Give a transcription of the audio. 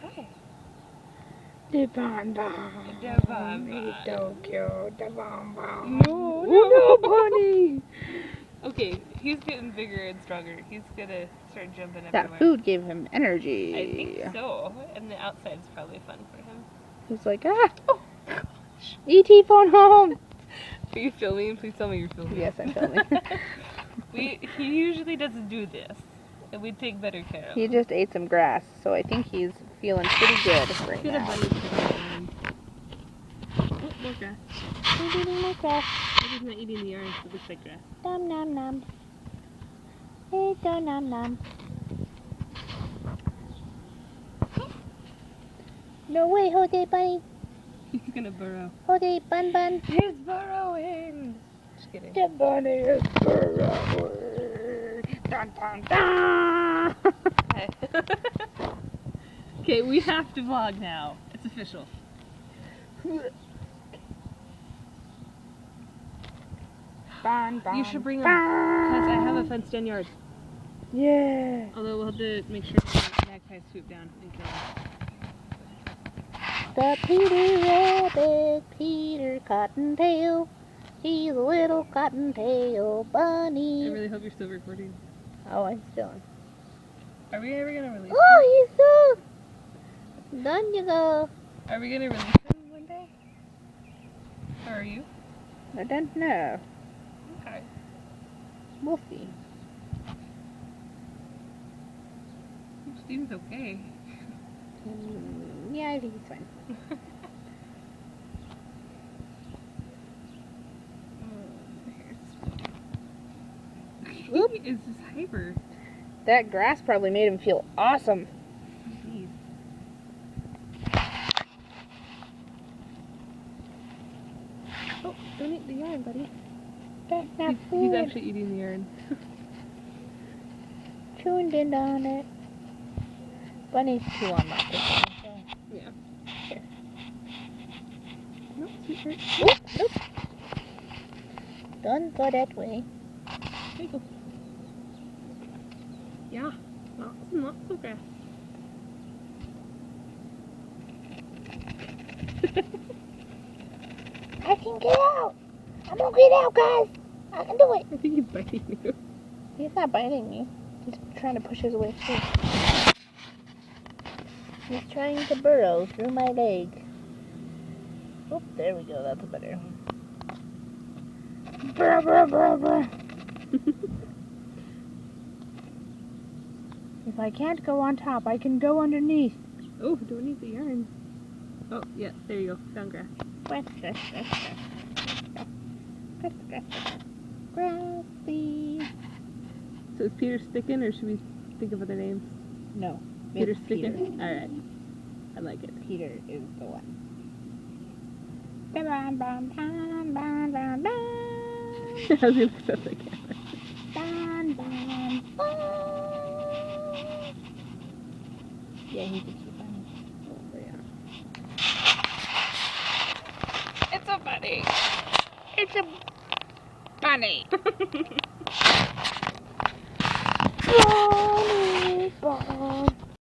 Hi. The bonbon. The bonbon. He's so cute. The bonbon. No, Oh, no, bunny. Okay, he's getting bigger and stronger. He's gonna start jumping That everywhere. food gave him energy. I think so. And the outside's probably fun for him. He's like, ah. Oh, E.T. phone home. Are you filming? Please tell me you're filming. Yes, I'm filming. He usually doesn't do this. And we take better care of He him. just ate some grass, so I think he's feeling pretty good right Get a now. bunny to Oh, more grass. He's eating my grass. He's not eating the yarn, so it looks like grass. Nom nom nom. Hey, go nom nom. No way, Jose bunny. He's gonna burrow. Jose bun bun. He's burrowing! Just kidding. The bunny is burrowing. Dun dun dun. Okay, we have to vlog now. It's official. Bun, bun, You should bring him, bun. because I have a fenced-in yard. Yeah. Although we'll have to make sure the magpies swoop down and kill him. The Peter Rabbit, Peter Cottontail. He's a little cottontail I bunny. really hope you're still recording. Oh, I'm still. Are we ever gonna release him? Oh, he's so. Done you go. Are we gonna release him one day? Or are you? I don't know. Okay. We'll see. Seems okay. Yeah, I think he's fine. He is just hyper. That grass probably made him feel awesome. Jeez. Oh, don't eat the yarn, buddy. That's not He's food. actually eating the yarn. Tuned in on it. Bunny's too on my cooking, so. Yeah. Here. No, sweetheart. Oop, oop. Don't go that way. There you go. Yeah, lots and lots of grass. I can get out. I'm gonna get out, guys. I can do it. I think he's biting you. He's not biting me. He's trying to push his way through. He's trying to burrow through my leg. Oh, there we go. That's better. Brr, brr, brr, brr. If I can't go on top, I can go underneath. Oh, don't eat the yarn. Oh, yeah, there you go. Found grass. Grass, grass, grass, grass. Grass, grass, grass. Grassy. So is Peter sticking, or should we think of other names? No. Peter's it's sticking? Alright. I like it. Peter is the one. Bum, bum, bum, bum, bum, bum. I was gonna set the camera. Bum, bum, bum. Yeah, he thinks you're funny. Oh, yeah. It's a bunny. It's a bunny.